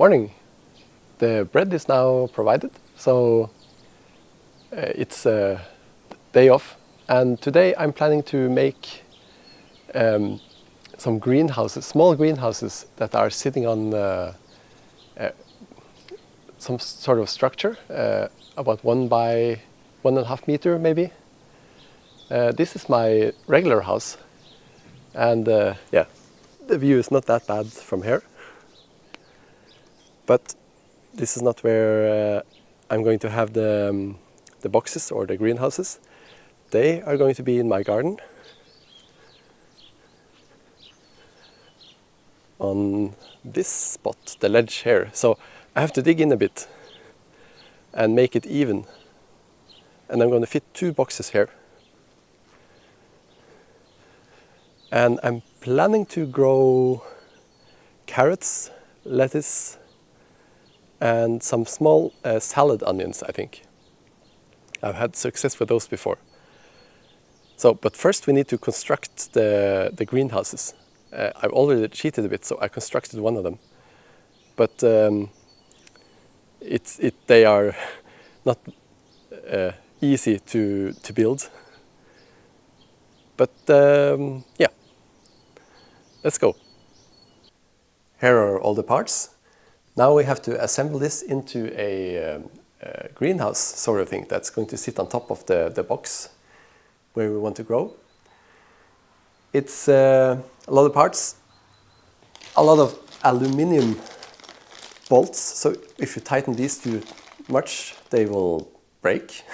Morning. The bread is now provided, so it's a day off. And today I'm planning to make some greenhouses, small greenhouses that are sitting on some sort of structure, about 1 by 1.5 meter maybe. This is my regular house, and yeah, the view is not that bad from here. But this is not where I'm going to have the boxes or the greenhouses. They are going to be in my garden, on this spot, the ledge here. So I have to dig in a bit and make it even. And I'm going to fit 2 boxes here. And I'm planning to grow carrots, lettuce, and some small salad onions, I think. I've had success with those before. So, but first we need to construct the greenhouses. I've already cheated a bit, so I constructed one of them. But they are not easy to build. But yeah, let's go. Here are all the parts. Now we have to assemble this into a greenhouse sort of thing that's going to sit on top of the box where we want to grow. It's a lot of parts, a lot of aluminium bolts, so if you tighten these too much they will break.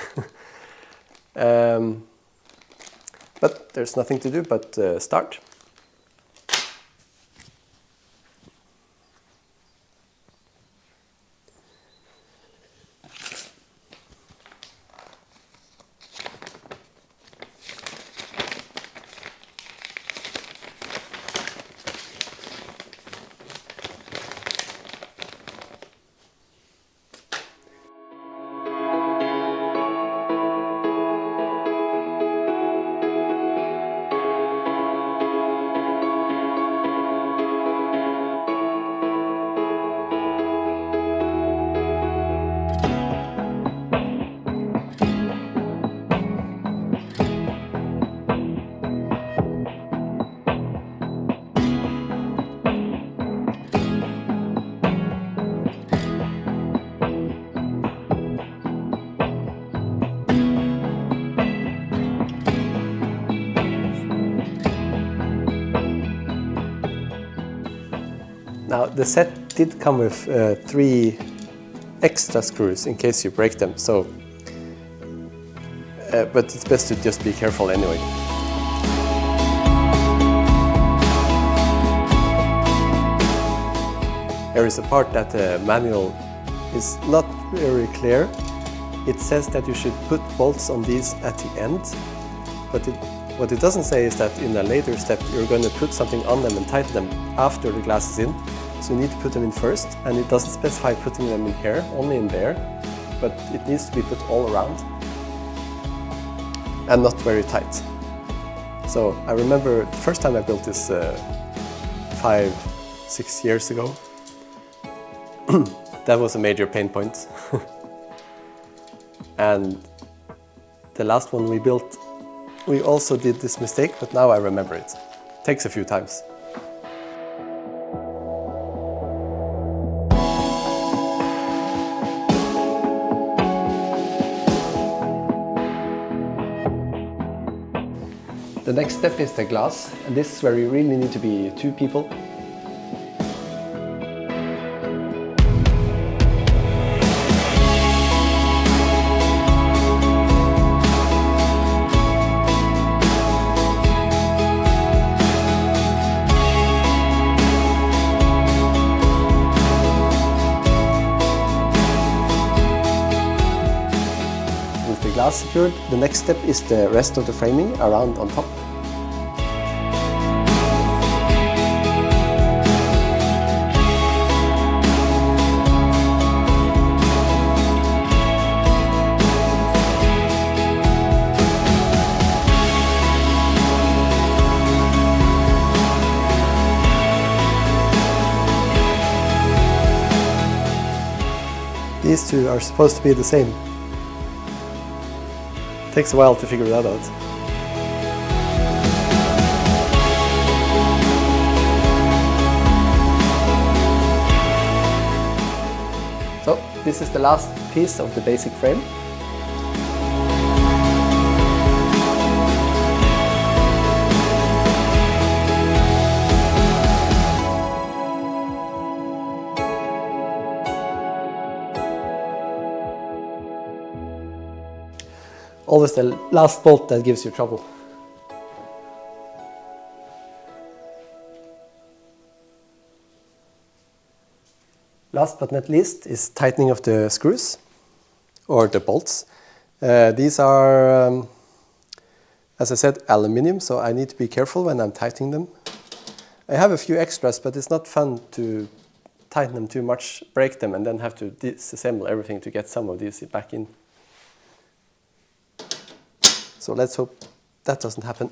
But there's nothing to do but start. Now the set did come with 3 extra screws in case you break them, so but it's best to just be careful anyway. There is a part that the manual is not very clear. It says that you should put bolts on these at the end, but what it doesn't say is that in a later step you're going to put something on them and tighten them after the glass is in. So you need to put them in first, and it doesn't specify putting them in here, only in there, but it needs to be put all around and not very tight. So I remember the first time I built this 5-6 years ago. That was a major pain point. And the last one we built, we also did this mistake, but now I remember it. Takes a few times. The next step is the glass, and this is where you really need to be 2 people. With the glass secured, the next step is the rest of the framing around on top. These two are supposed to be the same. Takes a while to figure that out. So this is the last piece of the basic frame. Always the last bolt that gives you trouble. Last but not least is tightening of the screws or the bolts. These are, as I said, aluminium, so I need to be careful when I'm tightening them. I have a few extras, but it's not fun to tighten them too much, break them, and then have to disassemble everything to get some of these back in. So let's hope that doesn't happen.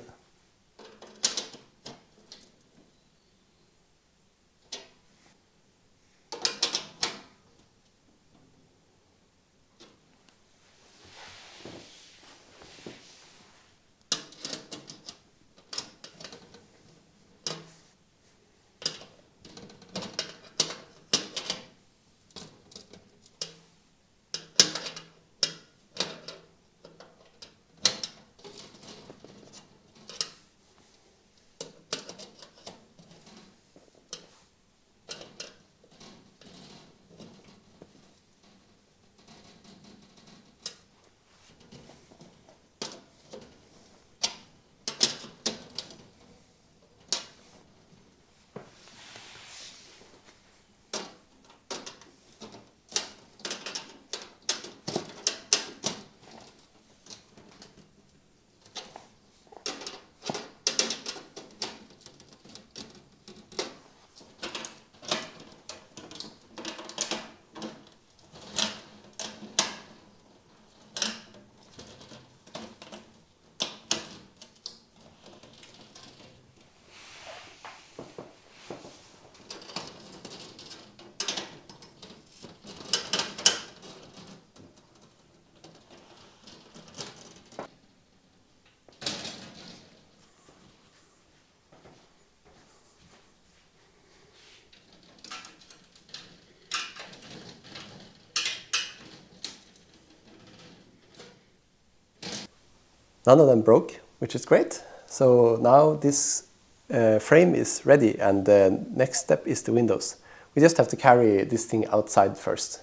None of them broke, which is great. So now this frame is ready, and the next step is the windows. We just have to carry this thing outside first.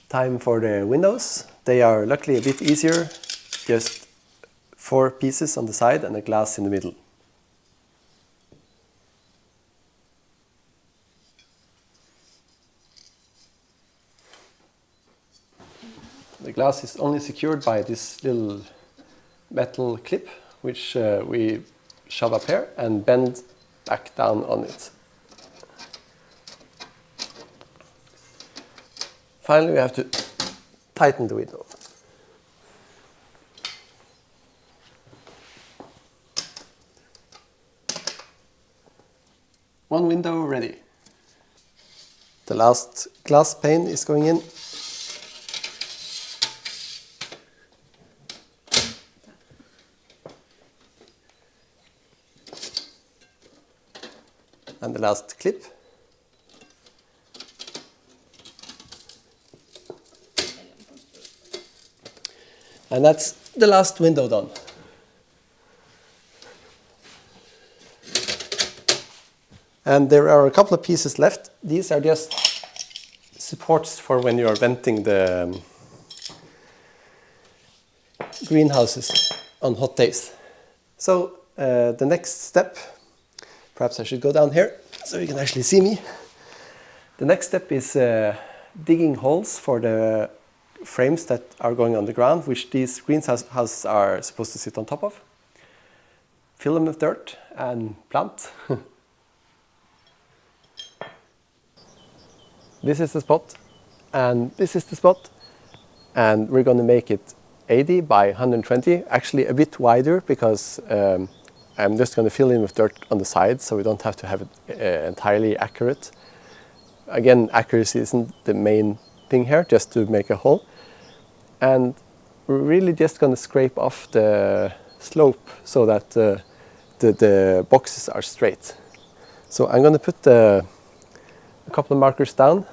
Time for the windows. They are luckily a bit easier, just 4 pieces on the side and a glass in the middle. The glass is only secured by this little metal clip, which we shove up here and bend back down on it. Finally, we have to tighten the window. One window ready. The last glass pane is going in. And the last clip. And that's the last window done. And there are a couple of pieces left. These are just supports for when you are venting the greenhouses on hot days. So the next step, perhaps I should go down here so you can actually see me. The next step is digging holes for the frames that are going on the ground, which these greenhouses are supposed to sit on top of. Fill them with dirt and plant. This is the spot, and this is the spot, and we're going to make it 80 by 120, actually a bit wider, because I'm just going to fill in with dirt on the side, so we don't have to have it entirely accurate. again, accuracy isn't the main thing here, just to make a hole. And we're really just going to scrape off the slope so that the boxes are straight. So I'm going to put a couple of markers down,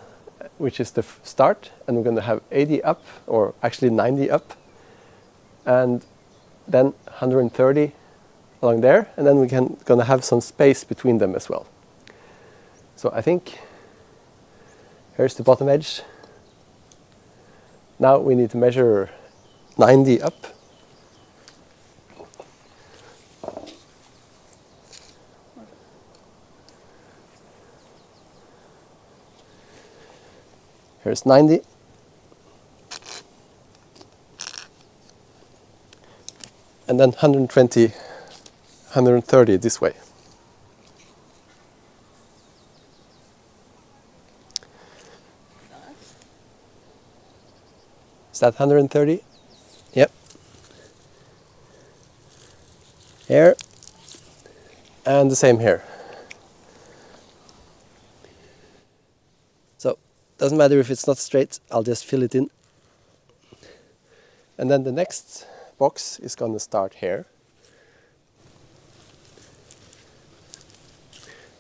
which is the start, and we're going to have 80 up, or actually 90 up, and then 130 along there, and then we're going to have some space between them as well. So I think here's the bottom edge. Now we need to measure 90 up. Here's 90. And then 120, 130 this way. Is that 130? Yep. Here. And the same here. So, doesn't matter if it's not straight, I'll just fill it in. And then the next box is going to start here.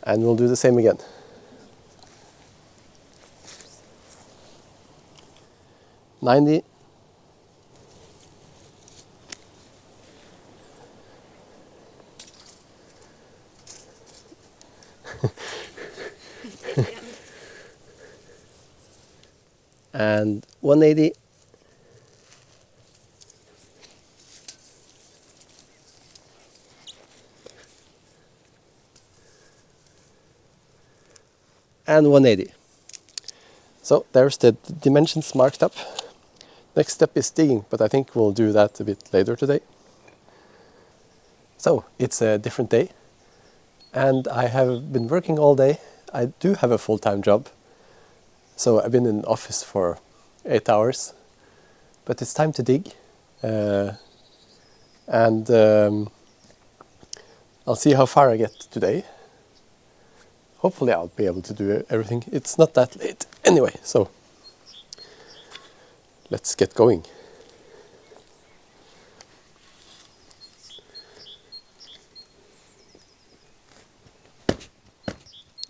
And we'll do the same again. $90. And 180. And 180. So there's the dimensions marked up. Next step is digging, but I think we'll do that a bit later today. So it's a different day, and I have been working all day. I do have a full-time job, so I've been in the office for 8 hours, but it's time to dig. And I'll see how far I get today. Hopefully I'll be able to do everything. It's not that late anyway, so let's get going.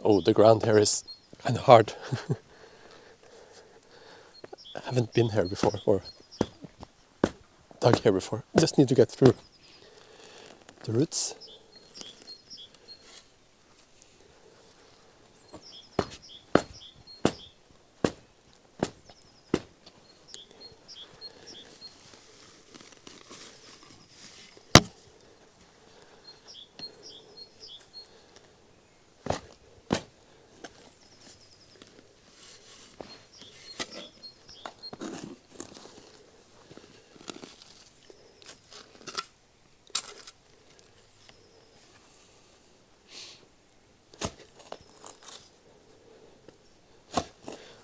Oh, the ground here is kind of hard. I haven't been here before, or dug here before. Just need to get through the roots.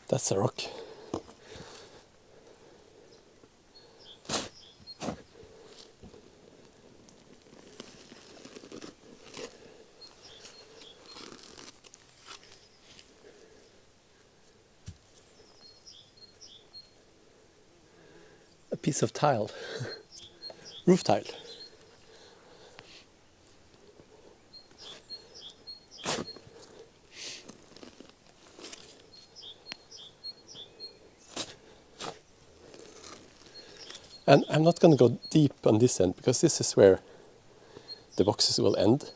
That's a rock. A piece of tile, roof tile. And I'm not going to go deep on this end, because this is where the boxes will end.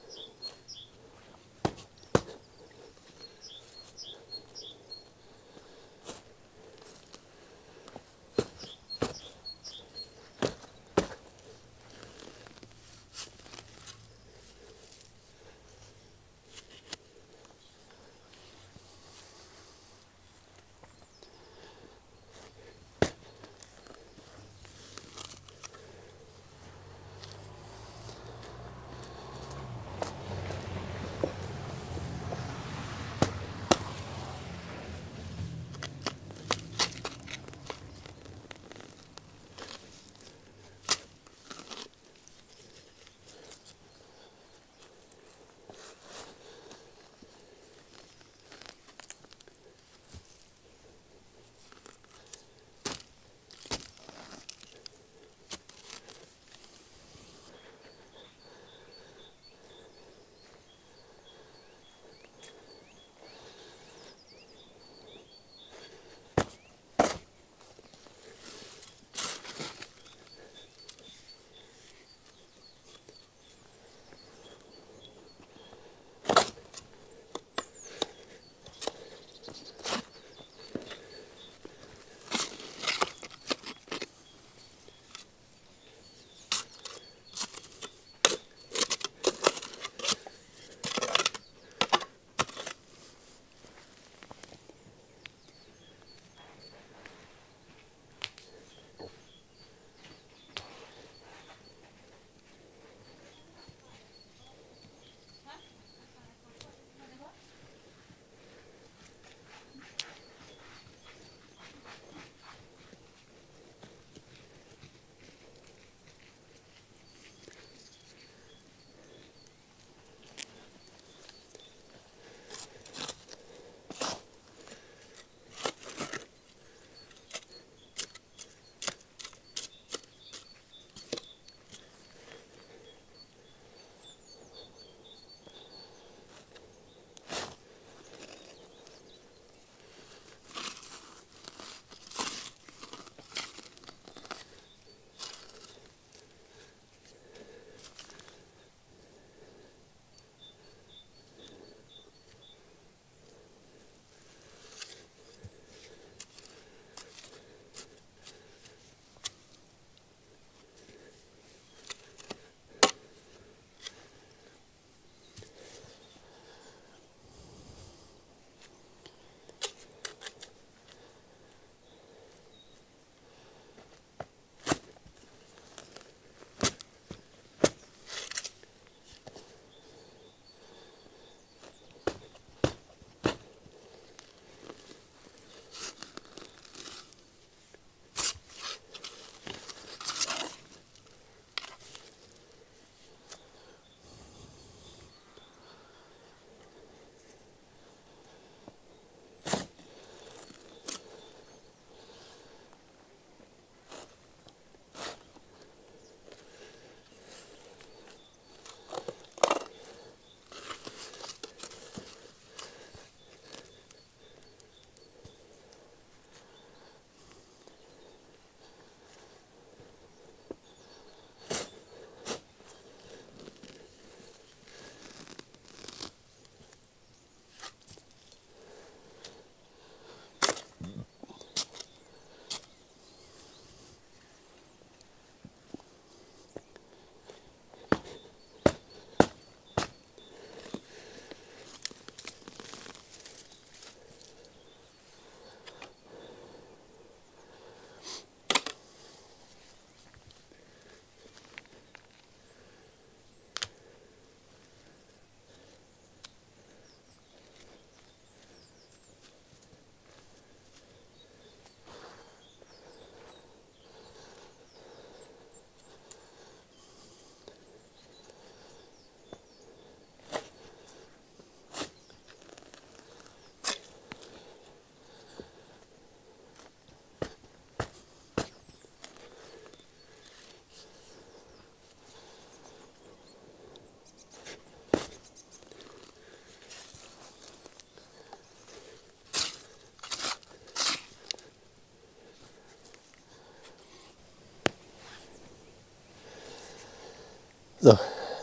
So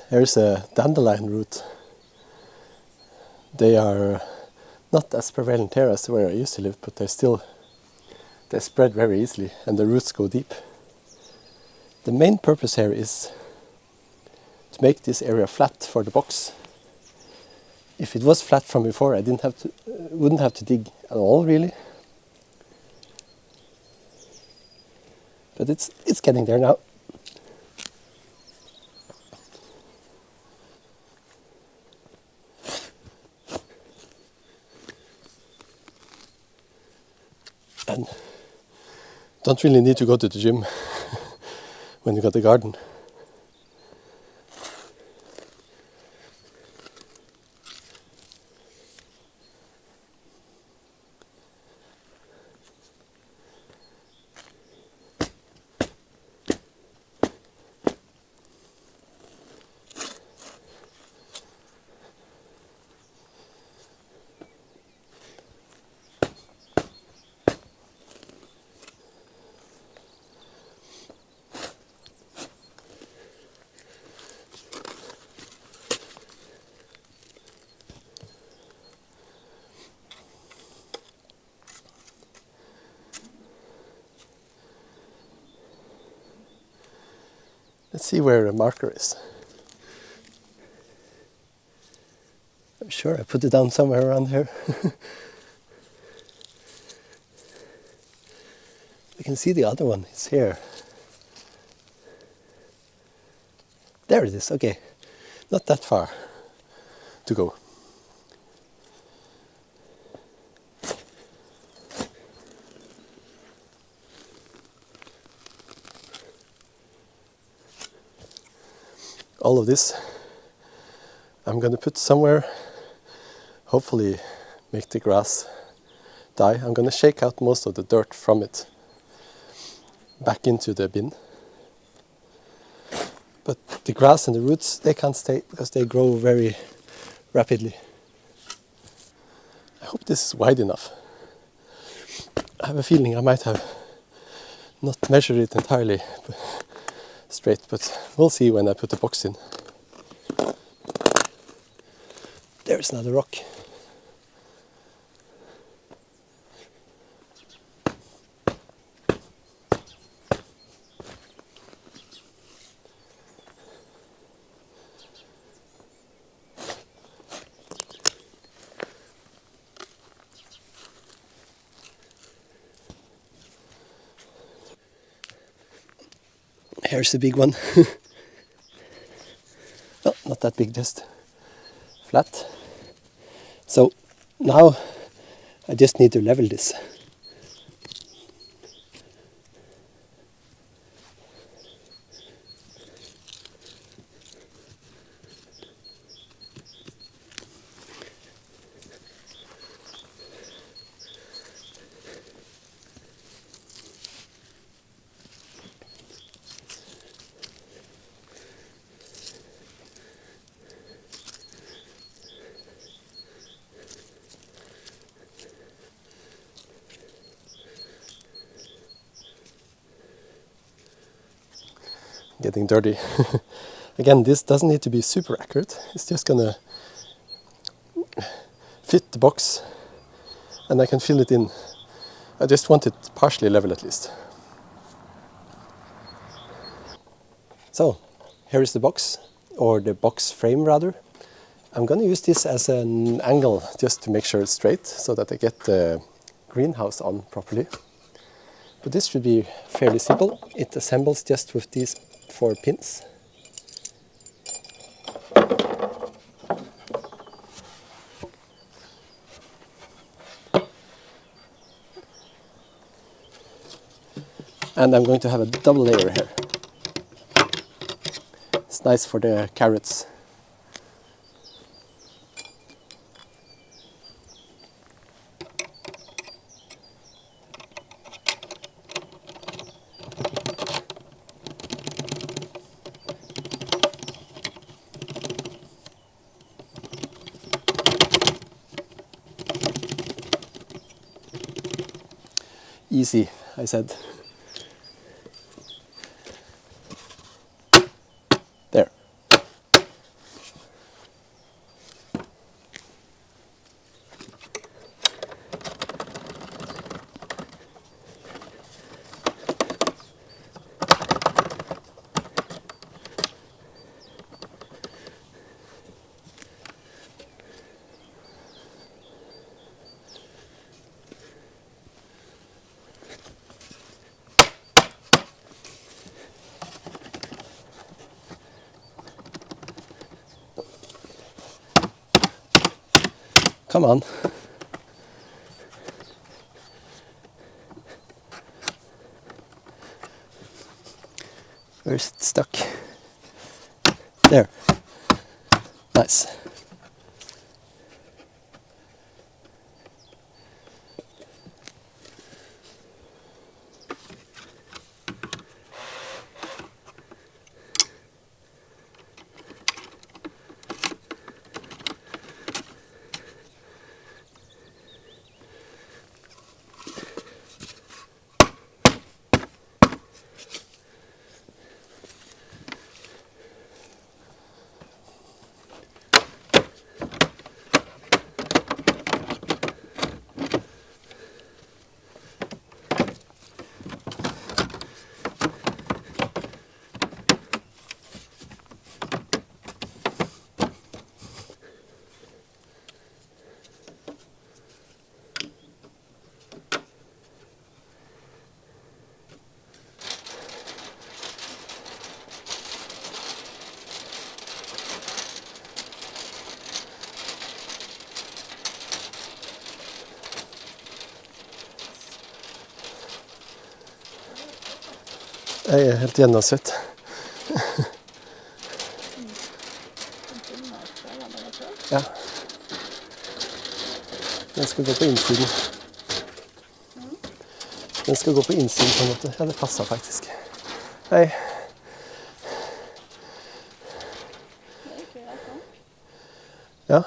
here's a dandelion root. They are not as prevalent here as where I used to live, but they spread very easily and the roots go deep. The main purpose here is to make this area flat for the box. If it was flat from before, I wouldn't have to dig at all, really. But it's getting there now. And don't really need to go to the gym when you got the garden. Let's see where the marker is. I'm sure I put it down somewhere around here. I can see the other one, it's here. There it is, okay. Not that far to go. All of this I'm going to put somewhere, hopefully make the grass die. I'm going to shake out most of the dirt from it back into the bin. But the grass and the roots, they can't stay because they grow very rapidly. I hope this is wide enough. I have a feeling I might have not measured it entirely straight, but we'll see when I put the box in. There's another rock. Here's the big one. Well, not that big, just flat. So now I just need to level this. Getting dirty. Again, this doesn't need to be super accurate. It's just gonna fit the box and I can fill it in. I just want it partially level at least. So here is the box, or the box frame rather. I'm gonna use this as an angle just to make sure it's straight so that I get the greenhouse on properly. But this should be fairly simple. It assembles just with these 4 pins. And I'm going to have a double layer here. It's nice for the carrots. Easy, I said. There. Come on. Where's it stuck? There. Nice. Jeg er helt gjennomsvett. Ja. Den skal gå på innsiden. Den skal gå på innsiden på en måte. Ja, det passer faktisk. Hei. Ja.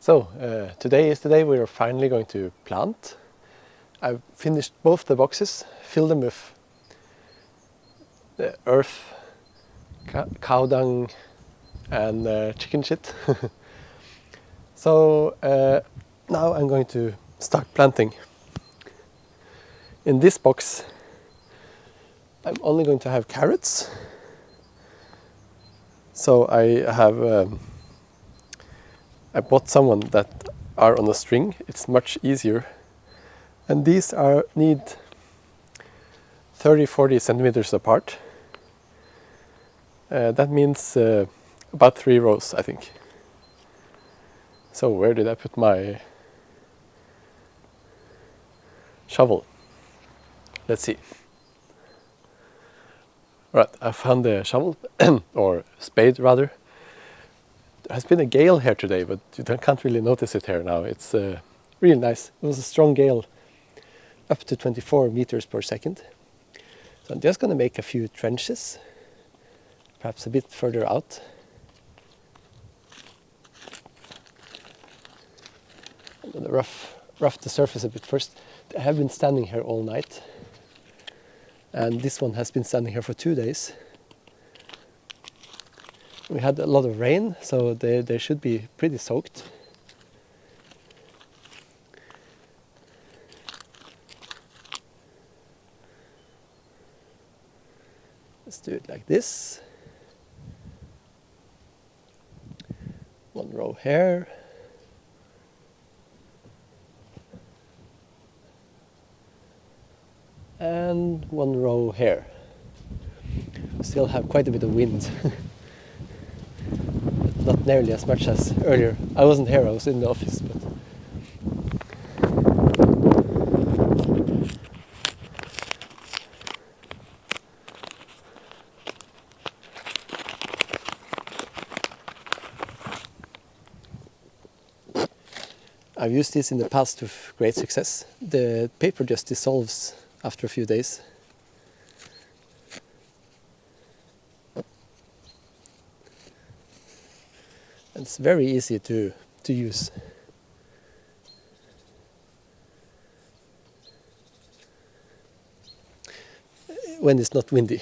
So, today is the day we are finally going to plant. I've finished both the boxes, filled them with the earth, cow dung and chicken shit. So now I'm going to start planting. In this box I'm only going to have carrots. So I bought someone that are on a string. It's much easier. And these need 30-40 centimeters apart. That means about 3 rows, I think. So where did I put my shovel? Let's see. Right, I found the shovel, or spade rather. There has been a gale here today, but you can't really notice it here now. It's really nice. It was a strong gale, up to 24 meters per second. So I'm just going to make a few trenches, perhaps a bit further out. I'm going to rough the surface a bit first. I have been standing here all night, and this one has been standing here for 2 days. We had a lot of rain, so they should be pretty soaked. Let's do it like this. One row here. And one row here. We still have quite a bit of wind. Not nearly as much as earlier. I wasn't here, I was in the office. But I've used this in the past with great success. The paper just dissolves after a few days. And it's very easy to use. When it's not windy.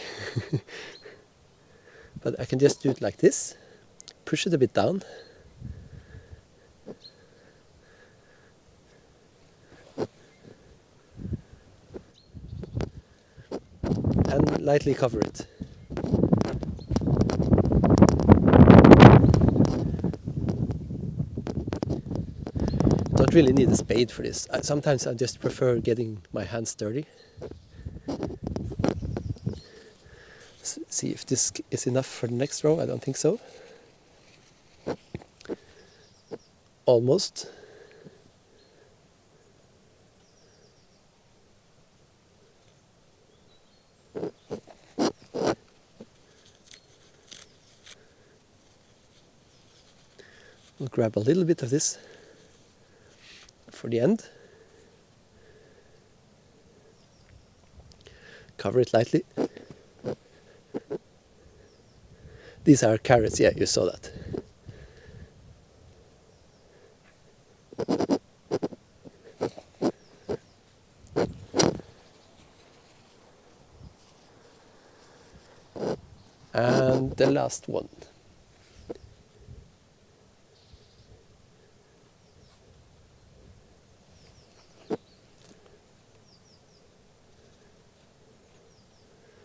But I can just do it like this, push it a bit down. And lightly cover it. Don't really need a spade for this. Sometimes I just prefer getting my hands dirty. See if this is enough for the next row. I don't think so. Almost. We'll grab a little bit of this for the end. Cover it lightly. These are carrots, yeah, you saw that. And the last one.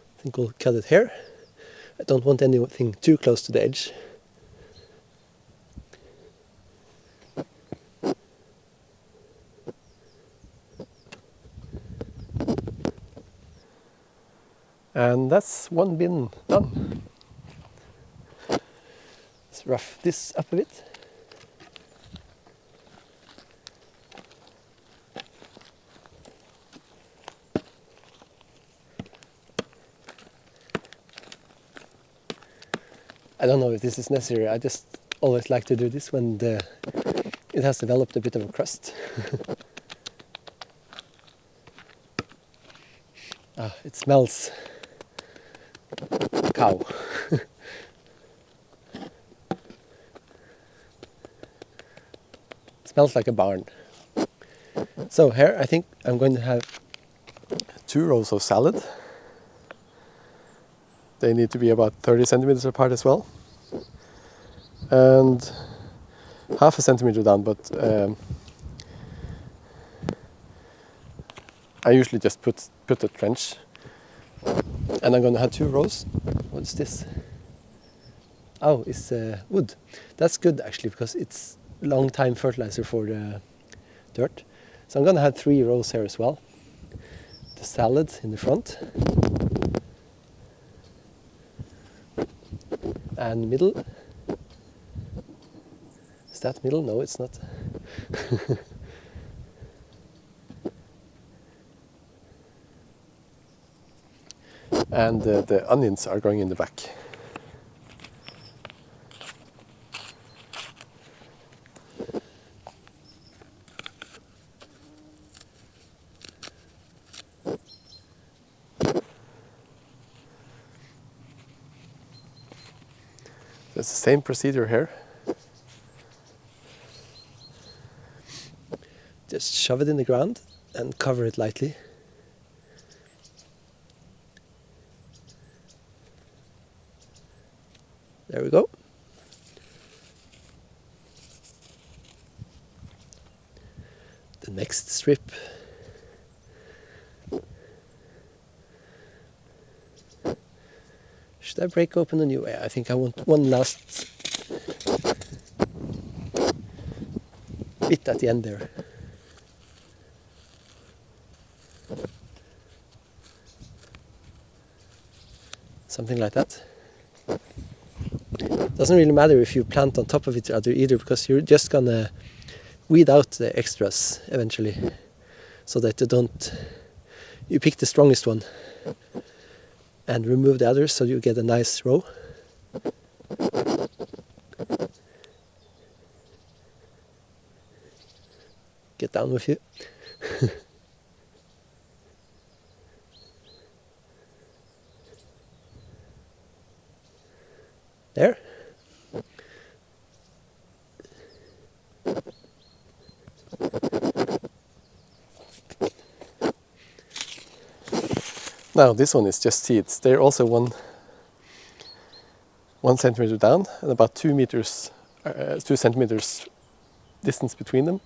I think we'll cut it here. I don't want anything too close to the edge. And that's one bin done. Let's rough this up a bit. I don't know if this is necessary. I just always like to do this when it has developed a bit of a crust. It smells cow. Smells like a barn. So here I think I'm going to have 2 rows of salad. They need to be about 30 centimeters apart as well. And half a centimeter down, but I usually just put a trench. And I'm going to have 2 rows. What's this? Oh, it's wood. That's good actually, because it's long time fertilizer for the dirt. So I'm going to have 3 rows here as well. The salad in the front. And middle. Is that middle? No, it's not. And the onions are going in the back. It's the same procedure here. Just shove it in the ground and cover it lightly. There we go. The next strip. Should I break open a new way? I think I want one last bit at the end there. Something like that. Doesn't really matter if you plant on top of each other either, because you're just gonna weed out the extras eventually, so that you pick the strongest one and remove the others so you get a nice row. Get down with you. There. Now this one is just seeds. They're also one centimeter down and about 2 centimeters distance between them.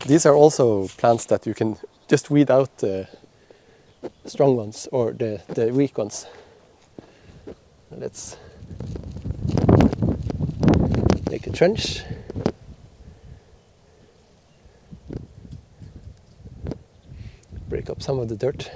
These are also plants that you can just weed out the strong ones or the weak ones. Let's make a trench. Break up some of the dirt.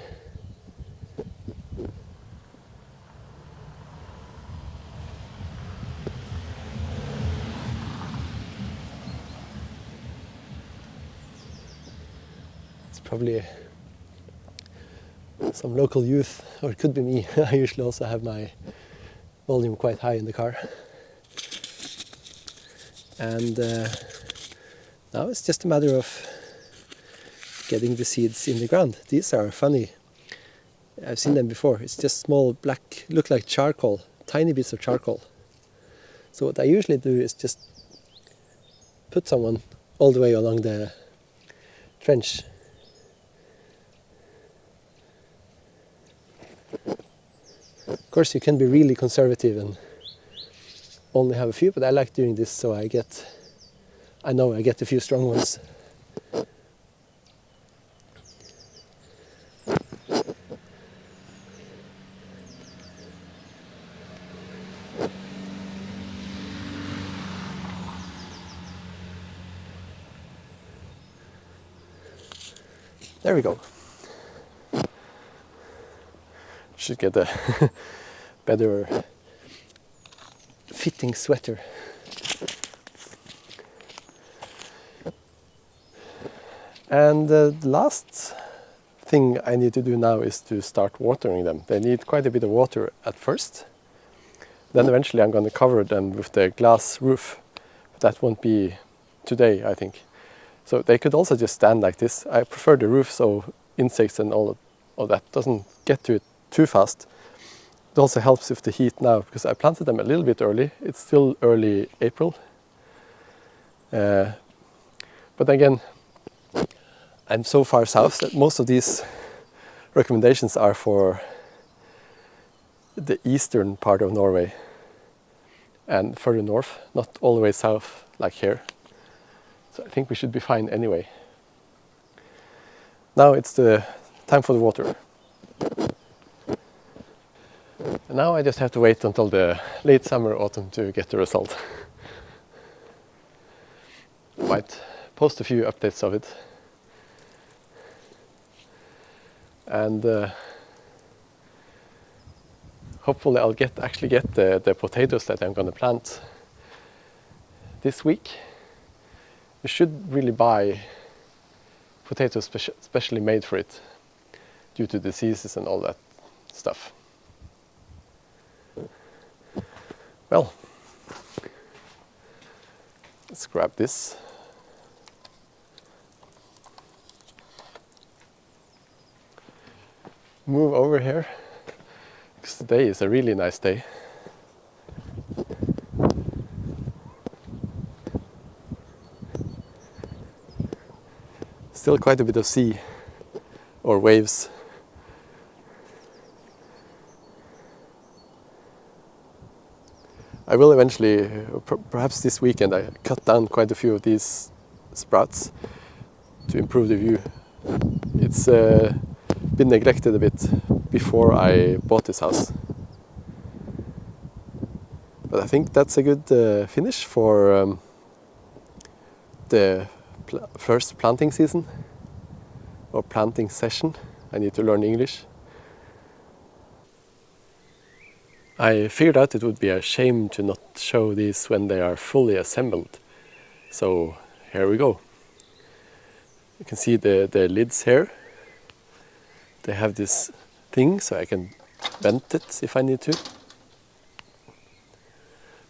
It's probably some local youth, or it could be me. I usually also have my volume quite high in the car. And now it's just a matter of getting the seeds in the ground. These are funny. I've seen them before. It's just small black, look like charcoal, tiny bits of charcoal. So what I usually do is just put someone all the way along the trench. Of course you can be really conservative and only have a few, but I like doing this so I know I get a few strong ones. There we go. Should get a better fitting sweater. And the last thing I need to do now is to start watering them. They need quite a bit of water at first. Then eventually I'm going to cover them with the glass roof. But that won't be today, I think. So they could also just stand like this. I prefer the roof so insects and all that doesn't get to it too fast. It also helps with the heat now because I planted them a little bit early. It's still early April. But again, I'm so far south that most of these recommendations are for the eastern part of Norway and further north, not all the way south like here. So I think we should be fine anyway. Now it's the time for the water. And now I just have to wait until the late summer, autumn to get the result. Might post a few updates of it. And hopefully I'll actually get the potatoes that I'm going to plant this week. You should really buy potatoes specially made for it due to diseases and all that stuff. Well, let's grab this. Move over here because today is a really nice day. Still quite a bit of sea or waves. I will eventually, perhaps this weekend, I cut down quite a few of these sprouts to improve the view. It's been neglected a bit before I bought this house. But I think that's a good finish for the first planting season, or planting session. I need to learn English. I figured out it would be a shame to not show these when they are fully assembled. So here we go. You can see the lids here. They have this thing so I can bend it if I need to.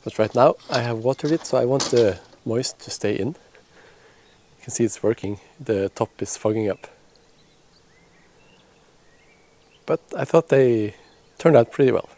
But right now I have watered it, so I want the moist to stay in. You can see it's working. The top is fogging up. But I thought they turned out pretty well.